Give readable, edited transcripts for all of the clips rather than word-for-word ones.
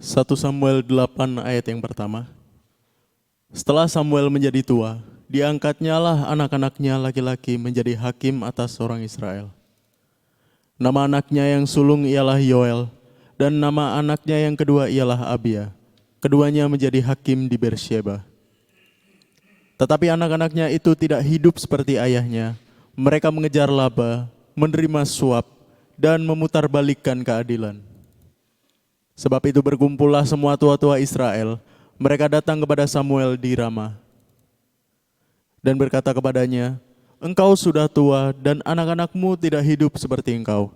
1 Samuel 8 ayat yang pertama. Setelah Samuel menjadi tua, diangkatnya lah anak-anaknya laki-laki menjadi hakim atas orang Israel. Nama anaknya yang sulung ialah Yoel, dan nama anaknya yang kedua ialah Abia. Keduanya menjadi hakim di Beersheba. Tetapi anak-anaknya itu tidak hidup seperti ayahnya. Mereka mengejar laba, menerima suap, dan memutarbalikkan keadilan. Sebab itu berkumpullah semua tua-tua Israel. Mereka datang kepada Samuel di Rama dan berkata kepadanya, "Engkau sudah tua dan anak-anakmu tidak hidup seperti engkau.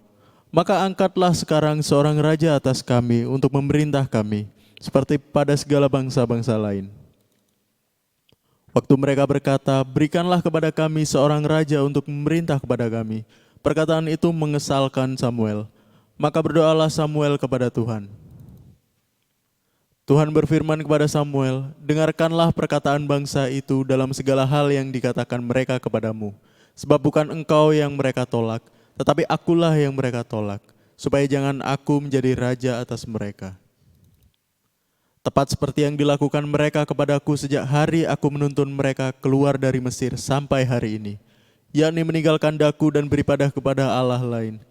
Maka angkatlah sekarang seorang raja atas kami untuk memerintah kami, seperti pada segala bangsa-bangsa lain." Waktu mereka berkata, "Berikanlah kepada kami seorang raja untuk memerintah kepada kami," perkataan itu mengesalkan Samuel. Maka berdoalah Samuel kepada Tuhan. Tuhan berfirman kepada Samuel, "Dengarkanlah perkataan bangsa itu dalam segala hal yang dikatakan mereka kepadamu. Sebab bukan engkau yang mereka tolak, tetapi akulah yang mereka tolak, supaya jangan aku menjadi raja atas mereka. Tepat seperti yang dilakukan mereka kepadaku sejak hari aku menuntun mereka keluar dari Mesir sampai hari ini, yakni meninggalkan daku dan beribadah kepada Allah lain.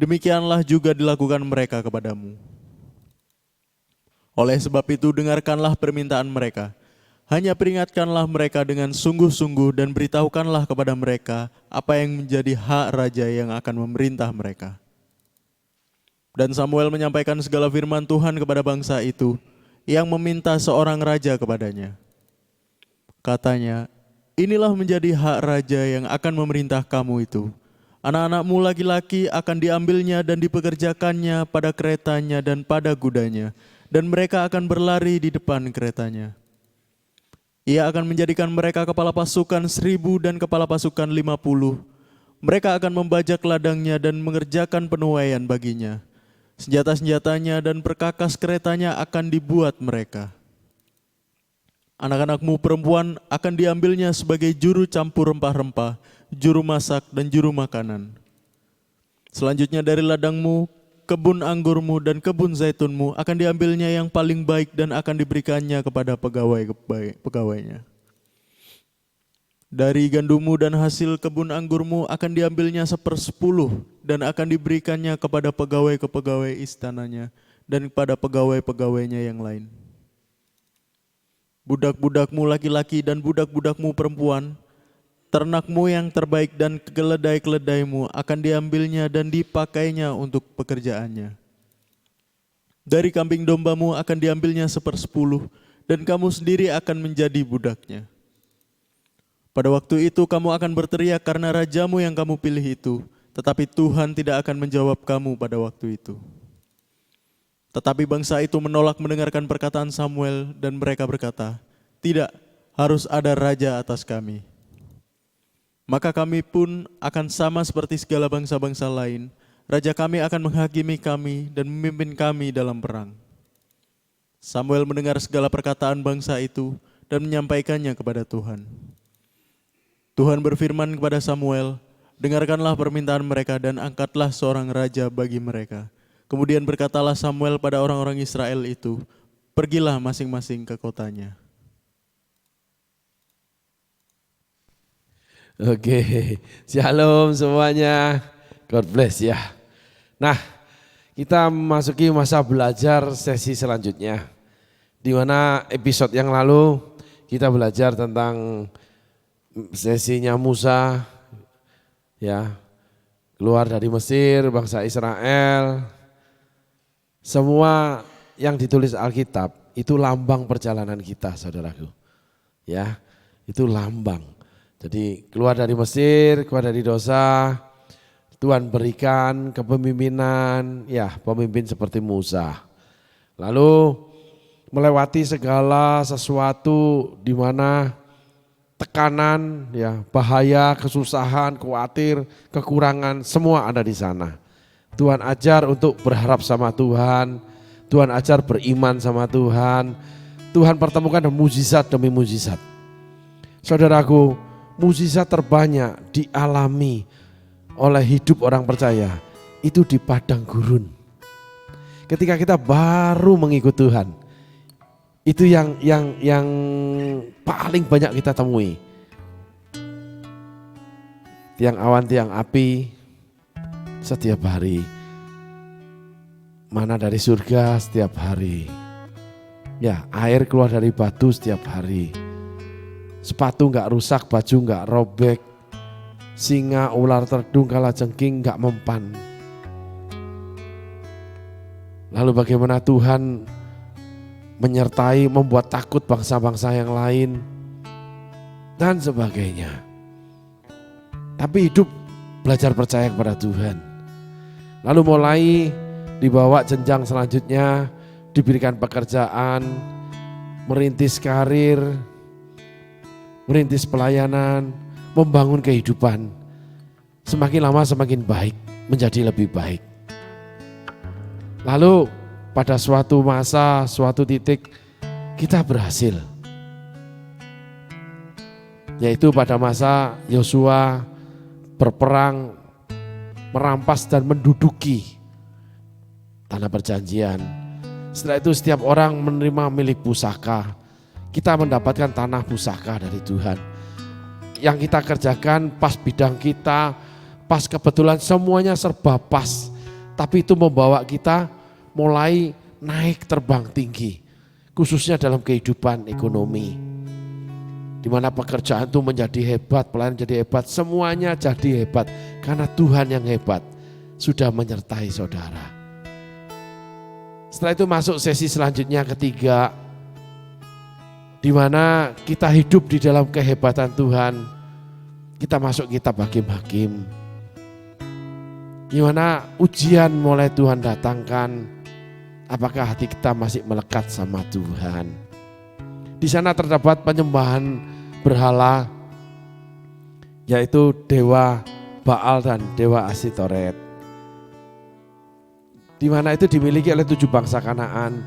Demikianlah juga dilakukan mereka kepadamu. Oleh sebab itu dengarkanlah permintaan mereka. Hanya peringatkanlah mereka dengan sungguh-sungguh dan beritahukanlah kepada mereka apa yang menjadi hak raja yang akan memerintah mereka." Dan Samuel menyampaikan segala firman Tuhan kepada bangsa itu yang meminta seorang raja kepadanya. Katanya, "Inilah menjadi hak raja yang akan memerintah kamu itu. Anak-anakmu laki-laki akan diambilnya dan dipekerjakannya pada keretanya dan pada kudanya, dan mereka akan berlari di depan keretanya. Ia akan menjadikan mereka kepala pasukan 1.000 dan kepala pasukan 50. Mereka akan membajak ladangnya dan mengerjakan penuaian baginya. Senjata-senjatanya dan perkakas keretanya akan dibuat mereka. Anak-anakmu perempuan akan diambilnya sebagai juru campur rempah-rempah, juru masak dan juru makanan. Selanjutnya dari ladangmu, kebun anggurmu dan kebun zaitunmu akan diambilnya yang paling baik dan akan diberikannya kepada pegawai-pegawainya. Dari gandummu dan hasil kebun anggurmu akan diambilnya 1/10 dan akan diberikannya kepada pegawai-pegawai istananya dan kepada pegawai-pegawainya yang lain. Budak-budakmu laki-laki dan budak-budakmu perempuan, ternakmu yang terbaik dan keledai-keledaimu akan diambilnya dan dipakainya untuk pekerjaannya. Dari kambing dombamu akan diambilnya 1/10 dan kamu sendiri akan menjadi budaknya. Pada waktu itu kamu akan berteriak karena rajamu yang kamu pilih itu, tetapi Tuhan tidak akan menjawab kamu pada waktu itu." Tetapi bangsa itu menolak mendengarkan perkataan Samuel dan mereka berkata, "Tidak, harus ada raja atas kami. Maka kami pun akan sama seperti segala bangsa-bangsa lain. Raja kami akan menghakimi kami dan memimpin kami dalam perang." Samuel mendengar segala perkataan bangsa itu dan menyampaikannya kepada Tuhan. Tuhan berfirman kepada Samuel, "Dengarkanlah permintaan mereka dan angkatlah seorang raja bagi mereka." Kemudian berkatalah Samuel pada orang-orang Israel itu, "Pergilah masing-masing ke kotanya." Oke, shalom semuanya. God bless ya. Nah, kita memasuki masa belajar sesi selanjutnya. Di mana episode yang lalu kita belajar tentang sesinya Musa, ya, keluar dari Mesir, bangsa Israel. Semua yang ditulis Alkitab itu lambang perjalanan kita, saudaraku. Ya, itu lambang. Jadi keluar dari Mesir, keluar dari dosa, Tuhan berikan kepemimpinan, ya pemimpin seperti Musa. Lalu melewati segala sesuatu di mana tekanan, ya bahaya, kesusahan, khawatir, kekurangan, semua ada di sana. Tuhan ajar untuk berharap sama Tuhan, Tuhan ajar beriman sama Tuhan. Tuhan pertemukan mujizat demi mujizat. Saudaraku, mujizat terbanyak dialami oleh hidup orang percaya itu di padang gurun. ketika kita baru mengikut Tuhan, itu yang paling banyak kita temui. Tiang awan, tiang api setiap hari. Mana dari surga setiap hari. Ya, air keluar dari batu setiap hari. Sepatu enggak rusak, baju enggak robek. Singa, ular, terdung, kalajengking enggak mempan. Lalu bagaimana Tuhan menyertai, membuat takut bangsa-bangsa yang lain dan sebagainya. Tapi hidup belajar percaya kepada Tuhan. Lalu mulai dibawa jenjang selanjutnya, diberikan pekerjaan, merintis karir, merintis pelayanan, membangun kehidupan. Semakin lama semakin baik, menjadi lebih baik. Lalu pada suatu masa, suatu titik kita berhasil. Yaitu pada masa Yosua berperang, merampas dan menduduki tanah perjanjian. Setelah itu setiap orang menerima milik pusaka. Kita mendapatkan tanah pusaka dari Tuhan. Yang kita kerjakan pas bidang kita, pas kebetulan semuanya serba pas. Tapi itu membawa kita mulai naik terbang tinggi. Khususnya dalam kehidupan ekonomi. Di mana pekerjaan itu menjadi hebat, pelayanan jadi hebat, semuanya jadi hebat. Karena Tuhan yang hebat sudah menyertai saudara. Setelah itu masuk sesi selanjutnya ketiga, di mana kita hidup di dalam kehebatan Tuhan. Kita masuk kitab Hakim-Hakim, di mana ujian mulai Tuhan datangkan. Apakah hati kita masih melekat sama Tuhan? Di sana terdapat penyembahan berhala, yaitu dewa Baal dan dewa Asitoret. Di mana itu dimiliki oleh 7 bangsa Kanaan.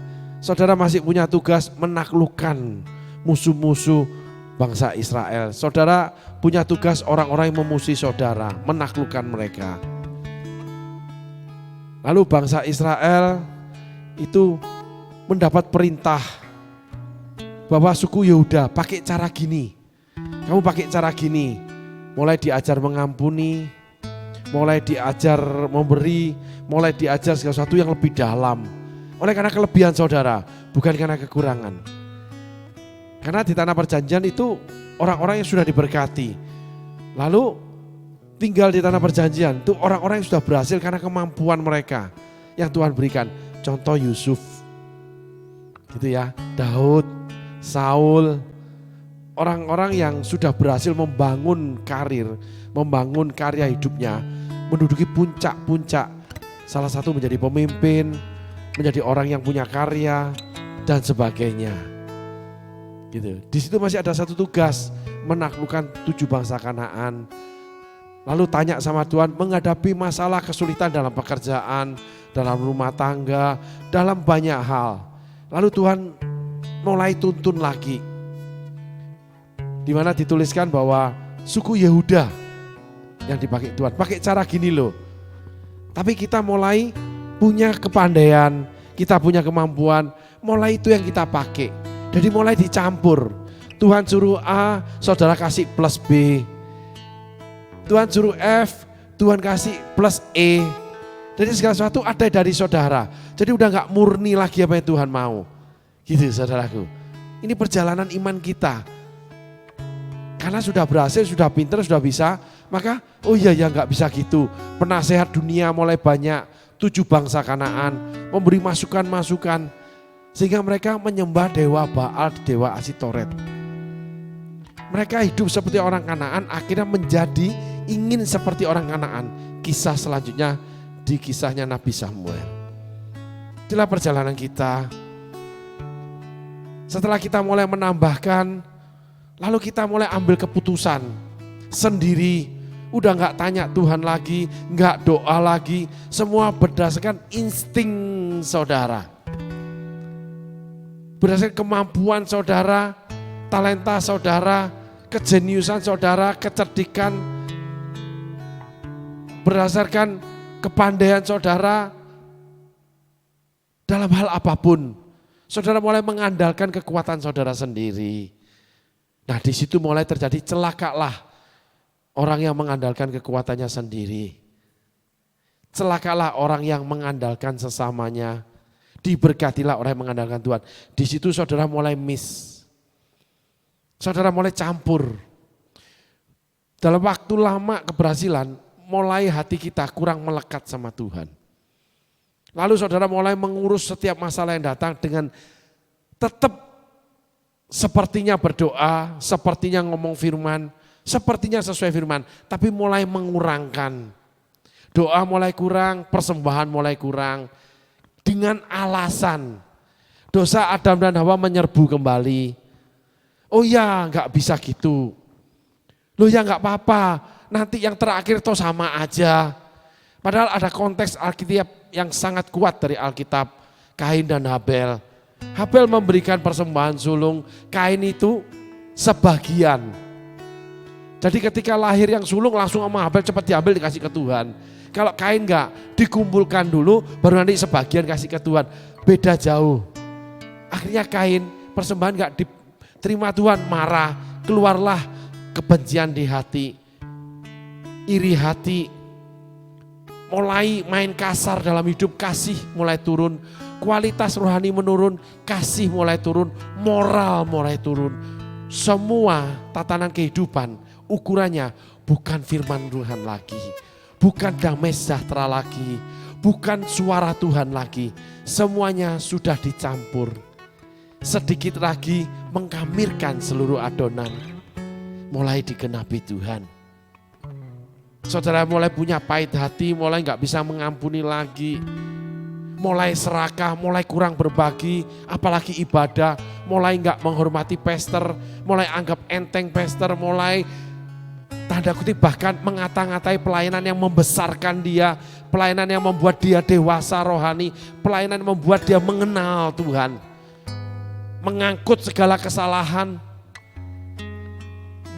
Saudara masih punya tugas menaklukkan musuh-musuh bangsa Israel. Saudara punya tugas orang-orang yang memusuhi saudara, menaklukkan mereka. Lalu bangsa Israel itu mendapat perintah bahwa suku Yehuda pakai cara gini. Kamu pakai cara gini. Mulai diajar mengampuni, mulai diajar memberi, mulai diajar segala sesuatu yang lebih dalam. Oleh karena kelebihan saudara, bukan karena kekurangan. Karena di tanah perjanjian itu orang-orang yang sudah diberkati. Lalu tinggal di tanah perjanjian itu orang-orang yang sudah berhasil karena kemampuan mereka yang Tuhan berikan. Contoh Yusuf, gitu ya, Daud, Saul, orang-orang yang sudah berhasil membangun karir, membangun karya hidupnya, menduduki puncak-puncak. Salah satu menjadi pemimpin, menjadi orang yang punya karya dan sebagainya. Gitu. Di situ masih ada satu tugas, menaklukkan 7 bangsa Kanaan. Lalu tanya sama Tuhan, menghadapi masalah kesulitan dalam pekerjaan, dalam rumah tangga, dalam banyak hal. Lalu Tuhan mulai tuntun lagi. Di mana dituliskan bahwa suku Yehuda yang dipakai Tuhan. Pakai cara gini loh. Tapi kita mulai punya kepandaian, kita punya kemampuan, mulai itu yang kita pakai. Jadi mulai dicampur. Tuhan suruh A, saudara kasih plus B. Tuhan suruh F, Tuhan kasih plus E. Jadi segala sesuatu ada dari saudara. Jadi udah gak murni lagi apa yang Tuhan mau. Gitu saudaraku. Ini perjalanan iman kita. Karena sudah berhasil, sudah pintar, sudah bisa. Maka oh iya ya gak bisa gitu. Penasehat dunia mulai banyak. 7 bangsa Kanaan memberi masukan-masukan. Sehingga mereka menyembah dewa Baal, dewa Asitoret. Mereka hidup seperti orang Kanaan, akhirnya menjadi ingin seperti orang Kanaan. Kisah selanjutnya di kisahnya Nabi Samuel. Itulah perjalanan kita. Setelah kita mulai menambahkan, lalu kita mulai ambil keputusan sendiri. Udah gak tanya Tuhan lagi, gak doa lagi. Semua berdasarkan insting saudara. Berdasarkan kemampuan saudara, talenta saudara, kejeniusan saudara, kecerdikan. Berdasarkan kepandaian saudara, Dalam hal apapun, saudara mulai mengandalkan kekuatan saudara sendiri. Nah di situ mulai terjadi celakalah orang yang mengandalkan kekuatannya sendiri. Celakalah orang yang mengandalkan sesamanya. Diberkatilah orang yang mengandalkan Tuhan. Di situ saudara mulai miss. Saudara mulai campur. Dalam waktu lama keberhasilan, mulai hati kita kurang melekat sama Tuhan. Lalu saudara mulai mengurus setiap masalah yang datang dengan tetap sepertinya berdoa, sepertinya ngomong firman, sepertinya sesuai firman, tapi mulai mengurangkan. Doa mulai kurang, persembahan mulai kurang. Dengan alasan dosa Adam dan Hawa menyerbu kembali. Oh ya enggak bisa gitu. Loh ya enggak apa-apa, nanti yang terakhir toh sama aja. Padahal ada konteks Alkitab yang sangat kuat dari Alkitab, Kain dan Habel. Habel memberikan persembahan sulung, Kain itu sebagian. Jadi ketika lahir yang sulung langsung sama Habel cepat diambil dikasih ke Tuhan. Kalau Kain enggak, dikumpulkan dulu baru nanti sebagian kasih ke Tuhan. Beda jauh. Akhirnya Kain persembahan enggak diterima Tuhan, marah. Keluarlah kebencian di hati, iri hati. Mulai main kasar dalam hidup, kasih mulai turun, kualitas rohani menurun, kasih mulai turun, moral mulai turun. Semua tatanan kehidupan ukurannya bukan firman Tuhan lagi, bukan damai sejahtera lagi, bukan suara Tuhan lagi. Semuanya sudah dicampur. Sedikit lagi mengkamirkan seluruh adonan, mulai digenapi Tuhan. Saudara mulai punya pahit hati, mulai gak bisa mengampuni lagi. Mulai serakah, mulai kurang berbagi, apalagi ibadah. Mulai gak menghormati pastor, mulai anggap enteng pastor, mulai tanda kutip bahkan mengata-ngatai pelayanan yang membesarkan dia. Pelayanan yang membuat dia dewasa rohani, pelayanan yang membuat dia mengenal Tuhan. Mengangkut segala kesalahan,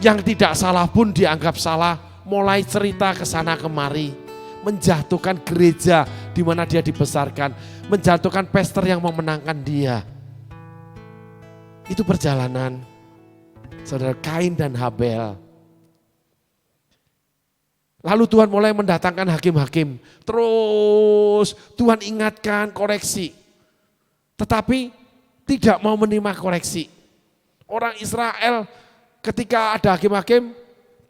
yang tidak salah pun dianggap salah. Mulai cerita ke sana kemari, menjatuhkan gereja di mana dia dibesarkan, menjatuhkan pastor yang memenangkan dia. Itu perjalanan saudara Kain dan Habel. Lalu Tuhan mulai mendatangkan hakim-hakim. Terus Tuhan ingatkan, koreksi. Tetapi tidak mau menerima koreksi. Orang Israel ketika ada hakim-hakim,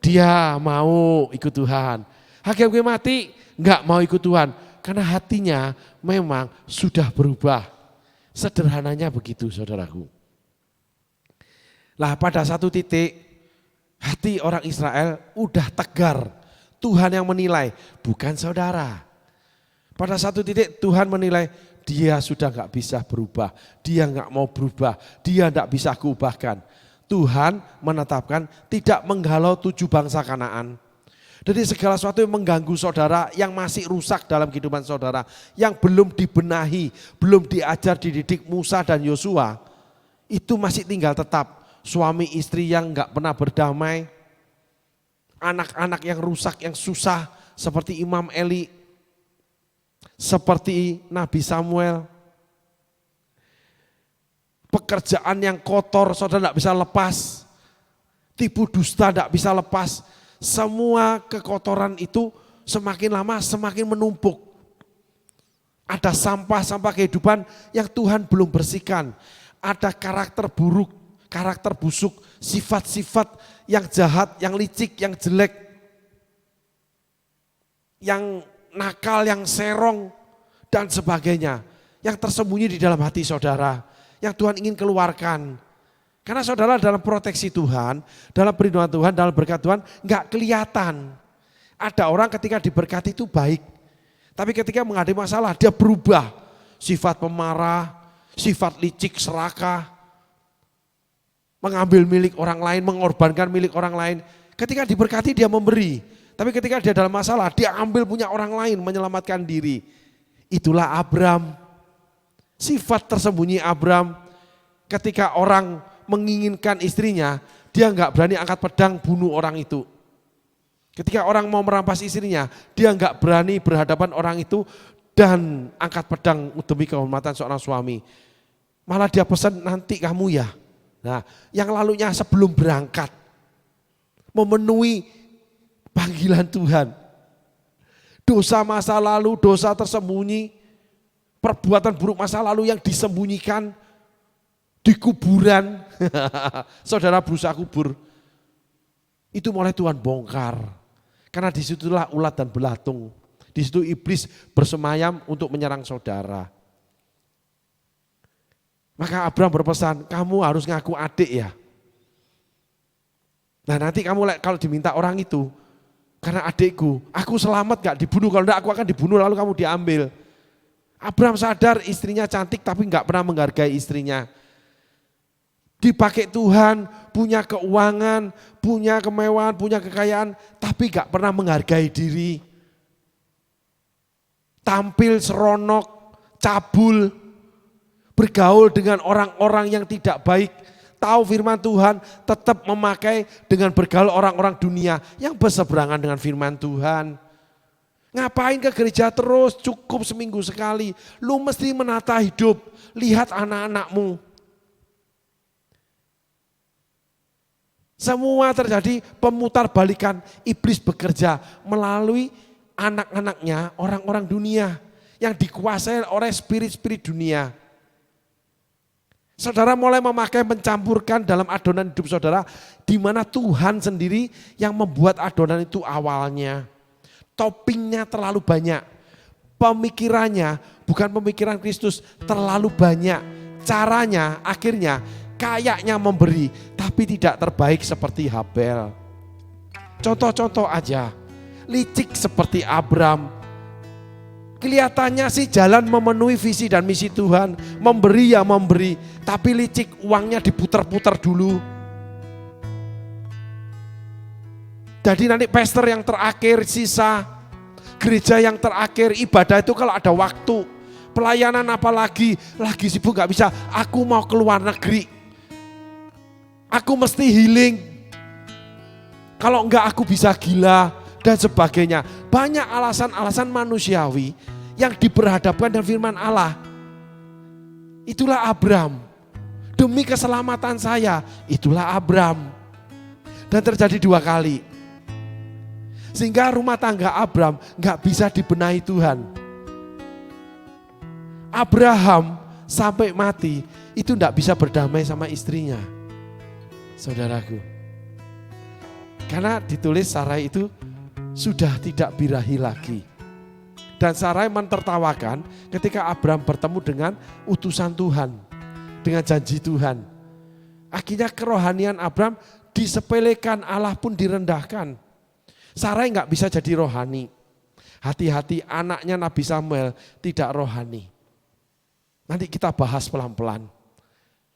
dia mau ikut Tuhan. Hakim-hakim mati, enggak mau ikut Tuhan. Karena hatinya memang sudah berubah. Sederhananya begitu saudaraku. Lah pada satu titik, hati orang Israel udah tegar. Tuhan yang menilai, bukan saudara. Pada satu titik Tuhan menilai, dia sudah enggak bisa berubah. Dia enggak mau berubah, dia enggak bisa kuubahkan. Tuhan menetapkan tidak menghalau 7 bangsa Kanaan. Jadi segala sesuatu yang mengganggu saudara, yang masih rusak dalam kehidupan saudara, yang belum dibenahi, belum diajar, dididik Musa dan Yosua, itu masih tinggal tetap. Suami istri yang enggak pernah berdamai, anak-anak yang rusak, yang susah, seperti Imam Eli, seperti Nabi Samuel. Pekerjaan yang kotor saudara tidak bisa lepas. Tipu dusta tidak bisa lepas. Semua kekotoran itu semakin lama semakin menumpuk. Ada sampah-sampah kehidupan yang Tuhan belum bersihkan. Ada karakter buruk, karakter busuk, sifat-sifat yang jahat, yang licik, yang jelek. Yang nakal, yang serong dan sebagainya. Yang tersembunyi di dalam hati saudara. Yang Tuhan ingin keluarkan. Karena saudara dalam proteksi Tuhan, dalam perlindungan Tuhan, dalam berkat Tuhan enggak kelihatan. Ada orang ketika diberkati itu baik. Tapi ketika menghadapi masalah dia berubah. Sifat pemarah, sifat licik, serakah. Mengambil milik orang lain, mengorbankan milik orang lain. Ketika diberkati dia memberi. Tapi ketika dia dalam masalah dia ambil punya orang lain menyelamatkan diri. Itulah Abram. Sifat tersembunyi Abram, ketika orang menginginkan istrinya, dia enggak berani angkat pedang bunuh orang itu. Ketika orang mau merampas istrinya, dia enggak berani berhadapan orang itu dan angkat pedang demi kehormatan seorang suami. Malah dia pesan nanti kamu ya. Nah, yang lalunya sebelum berangkat memenuhi panggilan Tuhan. Dosa masa lalu, dosa tersembunyi, perbuatan buruk masa lalu yang disembunyikan di kuburan. Saudara berusaha kubur. Itu mulai Tuhan bongkar. Karena disitulah ulat dan belatung. Di situ iblis bersemayam untuk menyerang saudara. Maka Abraham berpesan, kamu harus ngaku adik ya. Nah nanti kamu kalau diminta orang itu, karena adikku, aku selamat gak dibunuh, kalau enggak aku akan dibunuh lalu kamu diambil. Abraham sadar istrinya cantik tapi gak pernah menghargai istrinya. Dipakai Tuhan, punya keuangan, punya kemewahan, punya kekayaan, tapi gak pernah menghargai diri. Tampil seronok, cabul, bergaul dengan orang-orang yang tidak baik, tahu firman Tuhan, tetap memakai dengan bergaul orang-orang dunia yang berseberangan dengan firman Tuhan. Ngapain ke gereja terus, cukup seminggu sekali, lu mesti menata hidup, lihat anak-anakmu. Semua terjadi pemutarbalikan, iblis bekerja melalui anak-anaknya, orang-orang dunia yang dikuasai oleh spirit-spirit dunia. Saudara mulai memakai, mencampurkan dalam adonan hidup saudara, di mana Tuhan sendiri yang membuat adonan itu awalnya. Toppingnya terlalu banyak, pemikirannya bukan pemikiran Kristus, terlalu banyak. Caranya akhirnya kayaknya memberi, tapi tidak terbaik seperti Habel. Contoh-contoh aja, licik seperti Abraham. Kelihatannya sih jalan memenuhi visi dan misi Tuhan, memberi ya memberi, tapi licik, uangnya diputar-putar dulu. Jadi nanti pastor yang terakhir sisa, gereja yang terakhir, ibadah itu kalau ada waktu, pelayanan apalagi, lagi sibuk gak bisa, aku mau keluar negeri, aku mesti healing, kalau enggak aku bisa gila, dan sebagainya. Banyak alasan-alasan manusiawi yang diperhadapkan dengan firman Allah. Itulah Abraham. Demi keselamatan saya, itulah Abraham. Dan terjadi 2 kali. Sehingga rumah tangga Abraham gak bisa dibenahi Tuhan. Abraham sampai mati itu gak bisa berdamai sama istrinya. Saudaraku. Karena ditulis Sarai itu sudah tidak birahi lagi. Dan Sarai mentertawakan ketika Abraham bertemu dengan utusan Tuhan, dengan janji Tuhan. Akhirnya kerohanian Abraham disepelekan, Allah pun direndahkan. Sarai nggak bisa jadi rohani. Hati-hati, anaknya Nabi Samuel tidak rohani. Nanti kita bahas pelan-pelan.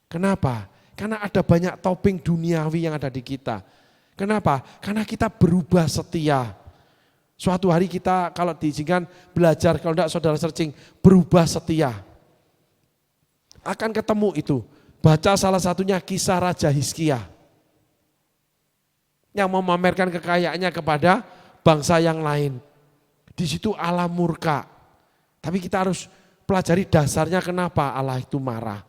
Kenapa? Karena ada banyak topping duniawi yang ada di kita. Kenapa? Karena kita berubah setia. Suatu hari kita kalau diizinkan belajar, kalau enggak saudara searching, berubah setia. Akan ketemu itu. Baca salah satunya kisah Raja Hizkia. Yang memamerkan kekayaannya kepada bangsa yang lain. Di situ Allah murka. Tapi kita harus pelajari dasarnya kenapa Allah itu marah.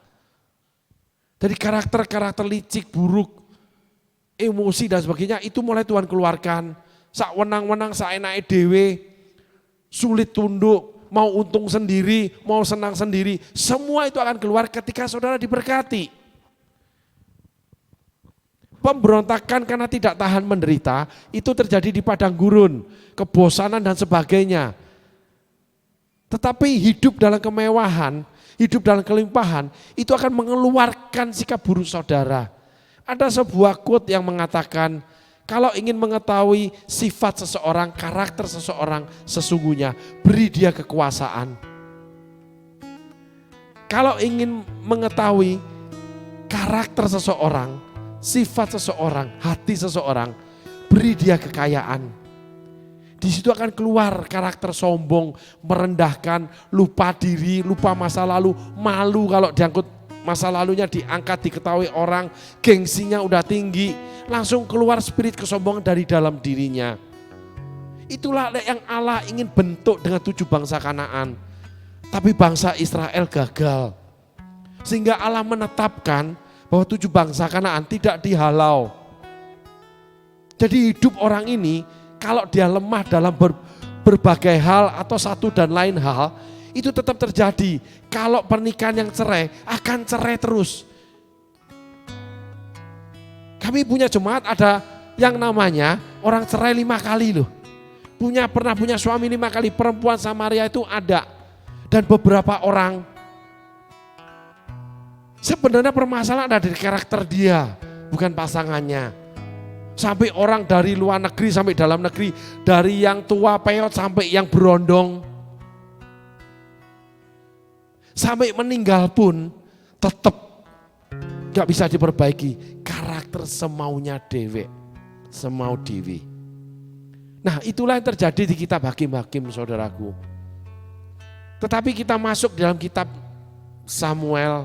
Dari karakter-karakter licik, buruk, emosi dan sebagainya itu mulai Tuhan keluarkan. Sak wenang-wenang, sak enake dhewe, sulit tunduk, mau untung sendiri, mau senang sendiri. Semua itu akan keluar ketika saudara diberkati. Pemberontakan karena tidak tahan menderita itu terjadi di padang gurun, kebosanan dan sebagainya. Tetapi hidup dalam kemewahan, hidup dalam kelimpahan itu akan mengeluarkan sikap buruk saudara. Ada sebuah quote yang mengatakan, kalau ingin mengetahui sifat seseorang, karakter seseorang sesungguhnya, beri dia kekuasaan. Kalau ingin mengetahui karakter seseorang, sifat seseorang, hati seseorang, beri dia kekayaan. Di situ akan keluar karakter sombong, merendahkan, lupa diri, lupa masa lalu, malu kalau diangkut masa lalunya diangkat, diketahui orang, gengsinya udah tinggi, langsung keluar spirit kesombongan dari dalam dirinya. Itulah yang Allah ingin bentuk dengan 7 bangsa Kanaan. Tapi bangsa Israel gagal. Sehingga Allah menetapkan bahwa 7 bangsa Kanaan tidak dihalau. Jadi hidup orang ini kalau dia lemah dalam berbagai hal atau satu dan lain hal, itu tetap terjadi. Kalau pernikahan yang cerai, akan cerai terus. Kami punya jemaat ada yang namanya orang cerai 5 kali loh. Pernah punya suami 5 kali, perempuan Samaria itu ada. Dan beberapa orang, sebenarnya permasalahan ada di karakter dia, bukan pasangannya. Sampai orang dari luar negeri sampai dalam negeri, dari yang tua peot sampai yang berondong. Sampai meninggal pun tetap gak bisa diperbaiki. Karakter semaunya dewe, semau dewi. Nah itulah yang terjadi di kitab Hakim-Hakim saudaraku. Tetapi kita masuk dalam kitab Samuel,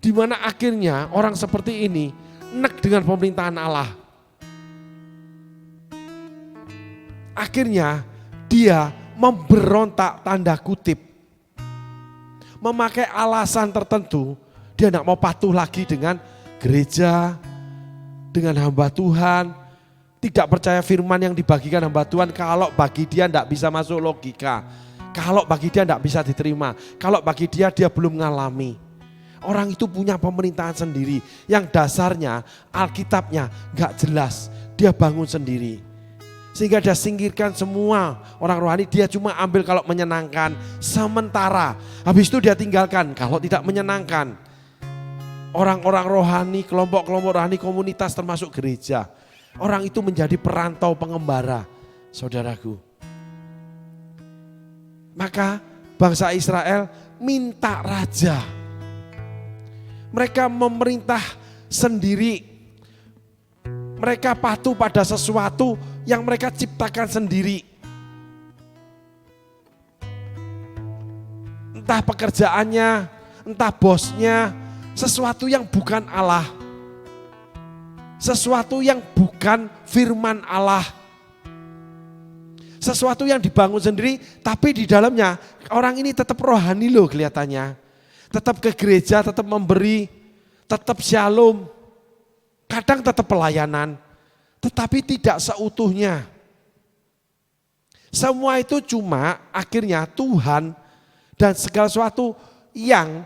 di mana akhirnya orang seperti ini nek dengan pemerintahan Allah. Akhirnya dia memberontak tanda kutip. Memakai alasan tertentu, dia tidak mau patuh lagi dengan gereja, dengan hamba Tuhan. Tidak percaya firman yang dibagikan hamba Tuhan kalau bagi dia tidak bisa masuk logika. Kalau bagi dia tidak bisa diterima. Kalau bagi dia belum mengalami. Orang itu punya pemerintahan sendiri yang dasarnya Alkitabnya gak jelas. Dia bangun sendiri. Sehingga dia singkirkan semua orang rohani, dia cuma ambil kalau menyenangkan sementara. Habis itu dia tinggalkan kalau tidak menyenangkan. Orang-orang rohani, kelompok-kelompok rohani, komunitas termasuk gereja. Orang itu menjadi perantau pengembara, saudaraku. Maka bangsa Israel minta raja. Mereka memerintah sendiri. Mereka patuh pada sesuatu yang mereka ciptakan sendiri. Entah pekerjaannya, entah bosnya, sesuatu yang bukan Allah. Sesuatu yang bukan firman Allah. Sesuatu yang dibangun sendiri, tapi di dalamnya orang ini tetap rohani loh kelihatannya. Tetap ke gereja, tetap memberi, tetap shalom. Kadang tetap pelayanan, tetapi tidak seutuhnya. Semua itu cuma akhirnya Tuhan dan segala sesuatu yang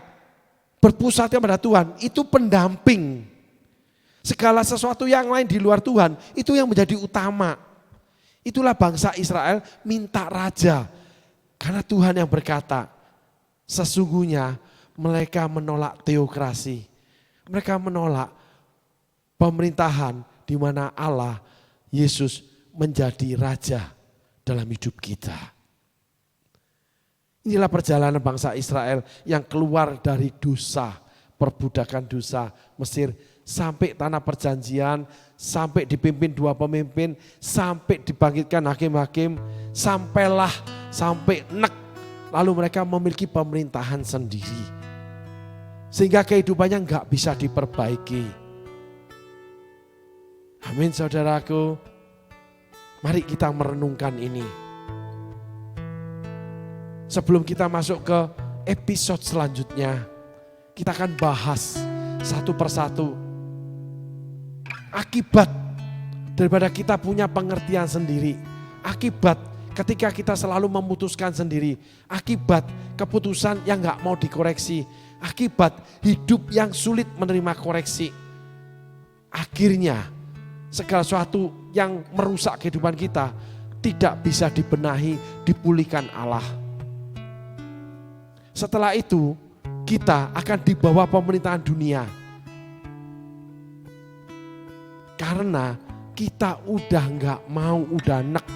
berpusatnya pada Tuhan itu pendamping. Segala sesuatu yang lain di luar Tuhan itu yang menjadi utama. Itulah bangsa Israel minta raja. Karena Tuhan yang berkata, sesungguhnya mereka menolak teokrasi. Mereka menolak pemerintahan di mana Allah, Yesus menjadi raja dalam hidup kita. Inilah perjalanan bangsa Israel yang keluar dari dosa, perbudakan dosa Mesir sampai tanah perjanjian, sampai dipimpin 2 pemimpin, sampai dibangkitkan hakim-hakim, sampai nek. Lalu mereka memiliki pemerintahan sendiri. Sehingga kehidupannya enggak bisa diperbaiki. Amin saudaraku. Mari kita merenungkan ini. Sebelum kita masuk ke episode selanjutnya, kita akan bahas satu persatu akibat daripada kita punya pengertian sendiri. Akibat ketika kita selalu memutuskan sendiri. Akibat keputusan yang gak mau dikoreksi. Akibat hidup yang sulit menerima koreksi. Akhirnya segala sesuatu yang merusak kehidupan kita tidak bisa dibenahi, dipulihkan Allah. Setelah itu kita akan dibawa pemerintahan dunia. Karena kita udah gak mau, udah nek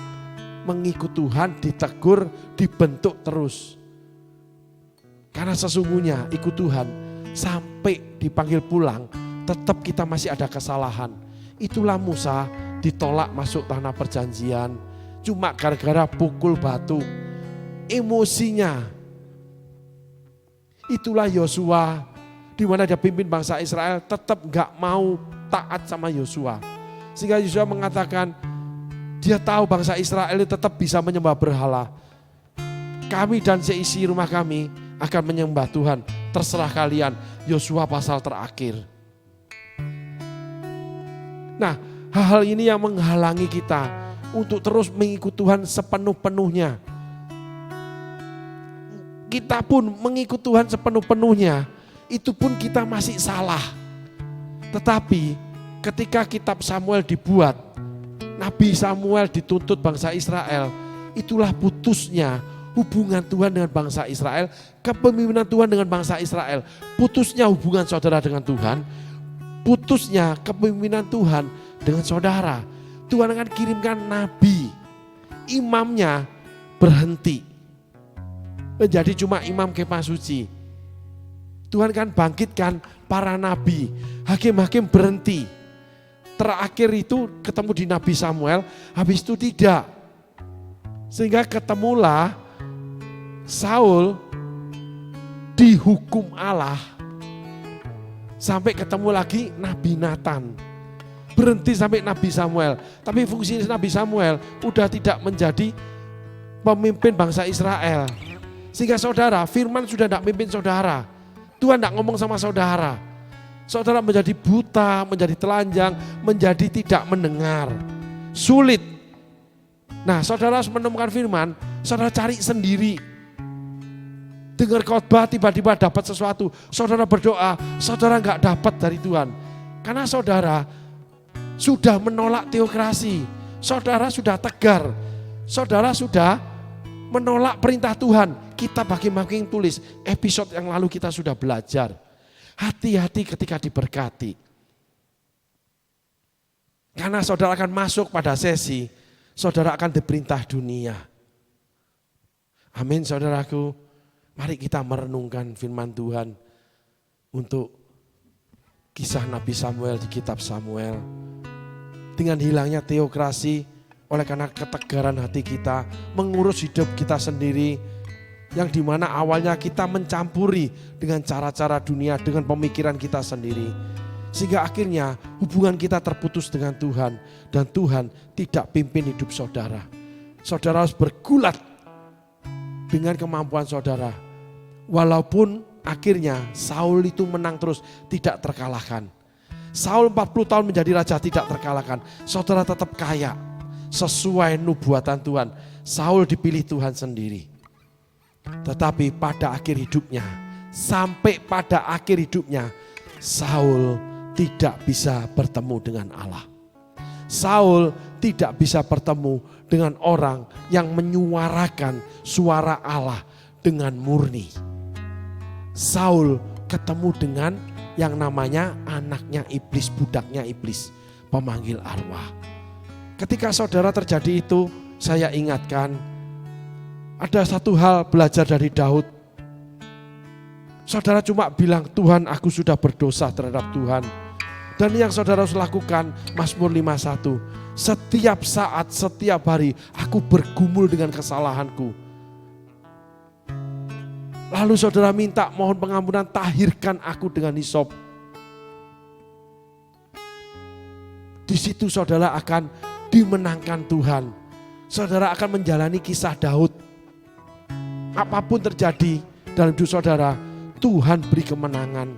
mengikut Tuhan, ditegur, dibentuk terus. Karena sesungguhnya ikut Tuhan sampai dipanggil pulang tetap kita masih ada kesalahan. Itulah Musa ditolak masuk tanah perjanjian cuma gara-gara pukul batu. Emosinya. Itulah Yosua di mana dia pimpin bangsa Israel tetap gak mau taat sama Yosua. Sehingga Yosua mengatakan dia tahu bangsa Israel itu tetap bisa menyembah berhala. kami dan seisi rumah kami akan menyembah Tuhan. Terserah kalian. Yosua pasal terakhir. Nah, hal-hal ini yang menghalangi kita untuk terus mengikut Tuhan sepenuh-penuhnya. Kita pun mengikut Tuhan sepenuh-penuhnya, itu pun kita masih salah. Tetapi ketika kitab Samuel dibuat, Nabi Samuel dituntut bangsa Israel, itulah putusnya hubungan Tuhan dengan bangsa Israel, kepemimpinan Tuhan dengan bangsa Israel, putusnya hubungan saudara dengan Tuhan, putusnya kepemimpinan Tuhan dengan saudara. Tuhan akan kirimkan nabi, imamnya berhenti menjadi cuma imam kemah suci. Tuhan kan bangkitkan para nabi, hakim-hakim berhenti. Terakhir itu ketemu di Nabi Samuel, habis itu tidak. Sehingga ketemulah Saul dihukum Allah. Sampai ketemu lagi Nabi Nathan. Berhenti sampai Nabi Samuel. Tapi fungsi Nabi Samuel udah tidak menjadi pemimpin bangsa Israel. Sehingga saudara, firman sudah tidak memimpin saudara. Tuhan tidak ngomong sama saudara. Saudara menjadi buta, menjadi telanjang, menjadi tidak mendengar. Sulit. Nah, saudara harus menemukan firman, saudara cari sendiri. Dengar khotbah tiba-tiba dapat sesuatu. Saudara berdoa, saudara enggak dapat dari Tuhan. Karena saudara sudah menolak teokrasi. Saudara sudah tegar. Saudara sudah menolak perintah Tuhan. Kitab Hakim-Hakim tulis, episode yang lalu kita sudah belajar. Hati-hati ketika diberkati. Karena saudara akan masuk pada sesi, saudara akan diperintah dunia. Amin saudaraku. Mari kita merenungkan firman Tuhan untuk kisah Nabi Samuel di kitab Samuel. Dengan hilangnya teokrasi, oleh karena ketegaran hati kita, mengurus hidup kita sendiri, yang dimana awalnya kita mencampuri dengan cara-cara dunia, dengan pemikiran kita sendiri. Sehingga akhirnya hubungan kita terputus dengan Tuhan, dan Tuhan tidak pimpin hidup saudara. Saudara harus bergulat dengan kemampuan saudara. Walaupun akhirnya Saul itu menang terus, tidak terkalahkan. Saul 40 tahun menjadi raja tidak terkalahkan. Saudara tetap kaya sesuai nubuatan Tuhan. Saul dipilih Tuhan sendiri. Tetapi pada akhir hidupnya, sampai pada akhir hidupnya, Saul tidak bisa bertemu dengan Allah. Saul tidak bisa bertemu dengan orang yang menyuarakan suara Allah dengan murni. Saul ketemu dengan yang namanya anaknya iblis, budaknya iblis, pemanggil arwah. Ketika saudara terjadi itu, saya ingatkan, ada satu hal belajar dari Daud. Saudara cuma bilang, Tuhan aku sudah berdosa terhadap Tuhan. Dan yang saudara harus lakukan, Mazmur 51. Setiap saat, setiap hari, aku bergumul dengan kesalahanku. Lalu saudara minta mohon pengampunan, tahirkan aku dengan hisop. Di situ saudara akan dimenangkan Tuhan. Saudara akan menjalani kisah Daud. Apapun terjadi dalam hidup saudara, Tuhan beri kemenangan.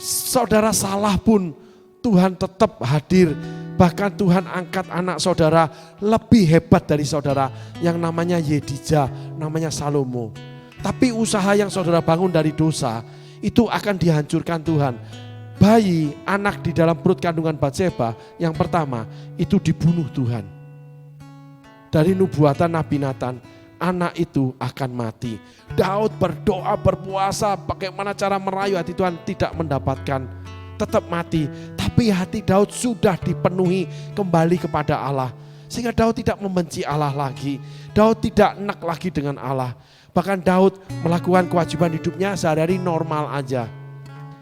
Saudara salah pun Tuhan tetap hadir. Bahkan Tuhan angkat anak saudara lebih hebat dari saudara, yang namanya Yedija, namanya Salomo. Tapi usaha yang saudara bangun dari dosa itu akan dihancurkan Tuhan. Bayi, anak di dalam perut kandungan Batseba yang pertama itu dibunuh Tuhan. Dari nubuatan Nabi Nathan, anak itu akan mati. Daud berdoa, berpuasa, bagaimana cara merayu hati Tuhan, tidak mendapatkan, tetap mati. Tapi hati Daud sudah dipenuhi kembali kepada Allah. Sehingga Daud tidak membenci Allah lagi. Daud tidak enak lagi dengan Allah. Bahkan Daud melakukan kewajiban hidupnya sehari-hari normal aja.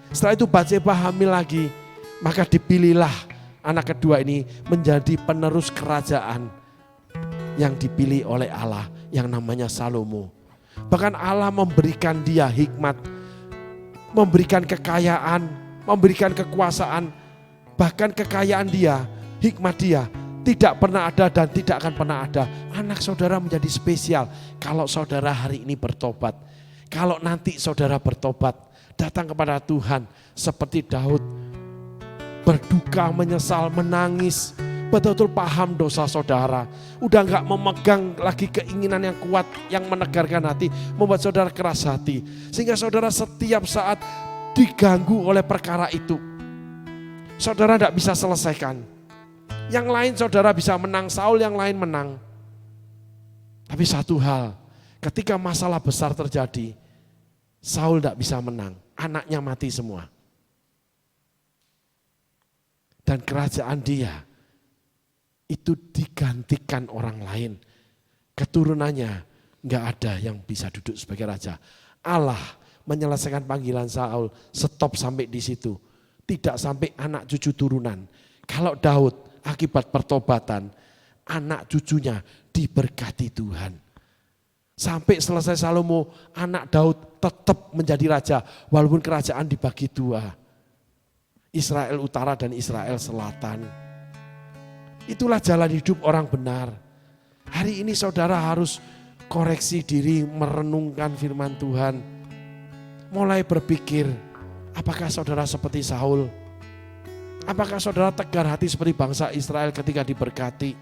Setelah itu Batseba hamil lagi. Maka dipilihlah anak kedua ini menjadi penerus kerajaan yang dipilih oleh Allah, yang namanya Salomo. Bahkan Allah memberikan dia hikmat, memberikan kekayaan, memberikan kekuasaan. Bahkan kekayaan dia, hikmat dia Tidak pernah ada dan tidak akan pernah ada. Anak saudara menjadi spesial kalau saudara hari ini bertobat. Kalau nanti saudara bertobat, datang kepada Tuhan seperti Daud. Berduka, menyesal, menangis. Betul-betul paham dosa saudara. Udah gak memegang lagi keinginan yang kuat, yang menegarkan hati. Membuat saudara keras hati. Sehingga saudara setiap saat diganggu oleh perkara itu. Saudara gak bisa selesaikan. Yang lain saudara bisa menang, Saul yang lain menang. Tapi satu hal, ketika masalah besar terjadi, Saul gak bisa menang. Anaknya mati semua. Dan kerajaan dia itu digantikan orang lain. Keturunannya nggak ada yang bisa duduk sebagai raja. Allah menyelesaikan panggilan Saul, stop sampai di situ. Tidak sampai anak cucu turunan. Kalau Daud akibat pertobatan, anak cucunya diberkati Tuhan. Sampai selesai Salomo, anak Daud tetap menjadi raja walaupun kerajaan dibagi dua. Israel Utara dan Israel Selatan. Itulah jalan hidup orang benar. Hari ini saudara harus koreksi diri, merenungkan firman Tuhan. Mulai berpikir, apakah saudara seperti Saul? Apakah saudara tegar hati seperti bangsa Israel ketika diberkati?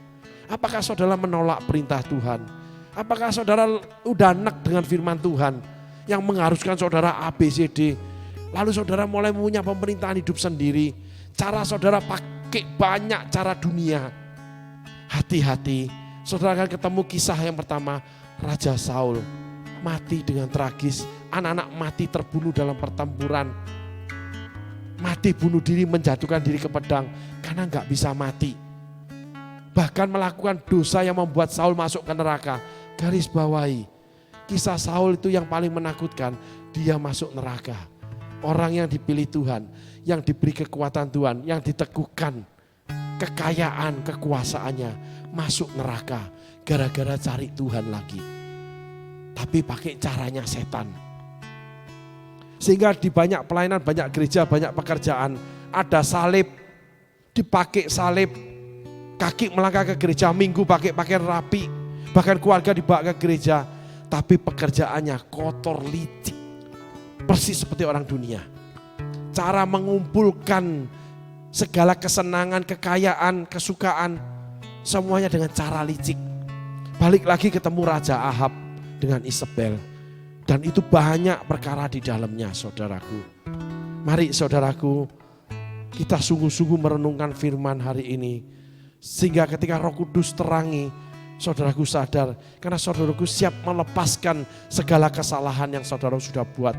Apakah saudara menolak perintah Tuhan? Apakah saudara udah enak dengan firman Tuhan yang mengharuskan saudara A, B, C, D? Lalu saudara mulai punya pemerintahan hidup sendiri. Cara saudara pakai banyak cara dunia. Hati-hati, saudara akan ketemu kisah yang pertama. Raja Saul mati dengan tragis. Anak-anak mati terbunuh dalam pertempuran. Mati bunuh diri, menjatuhkan diri ke pedang. Karena gak bisa mati. Bahkan melakukan dosa yang membuat Saul masuk ke neraka. Garis bawahi, kisah Saul itu yang paling menakutkan. Dia masuk neraka. Orang yang dipilih Tuhan, yang diberi kekuatan Tuhan, yang diteguhkan kekayaan, kekuasaannya, masuk neraka gara-gara cari Tuhan lagi. Tapi pakai caranya setan. Sehingga di banyak pelayanan, banyak gereja, banyak pekerjaan, ada salib, dipakai salib, kaki melangkah ke gereja, minggu pakai pakaian rapi, bahkan keluarga dibawa ke gereja, tapi pekerjaannya kotor, licik. Persis seperti orang dunia. Cara mengumpulkan segala kesenangan, kekayaan, kesukaan, semuanya dengan cara licik. Balik lagi ketemu Raja Ahab dengan Isabel. Dan itu banyak perkara di dalamnya, saudaraku. Mari saudaraku, kita sungguh-sungguh merenungkan firman hari ini. Sehingga ketika Roh Kudus terangi, saudaraku sadar. Karena saudaraku siap melepaskan segala kesalahan yang saudara sudah buat.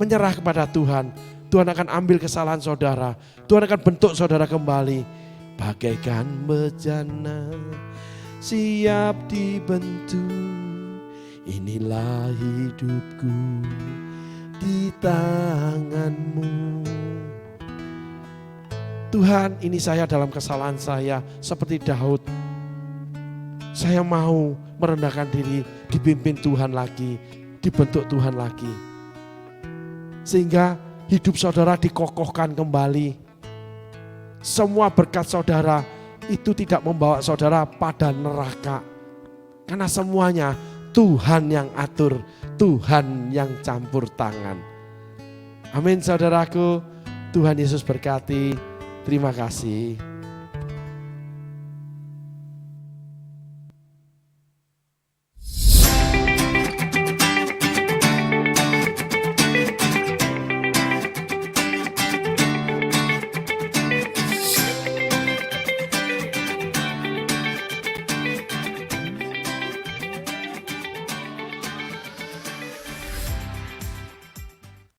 Menyerah kepada Tuhan. Tuhan akan ambil kesalahan saudara. Tuhan akan bentuk saudara kembali. Bagaikan bejana siap dibentuk. Inilah hidupku di tangan-Mu. Tuhan, ini saya dalam kesalahan saya seperti Daud. Saya mau merendahkan diri, dipimpin Tuhan lagi, dibentuk Tuhan lagi. Sehingga hidup saudara dikokohkan kembali. Semua berkat saudara itu tidak membawa saudara pada neraka. Karena semuanya Tuhan yang atur, Tuhan yang campur tangan. Amin saudaraku, Tuhan Yesus berkati. Terima kasih.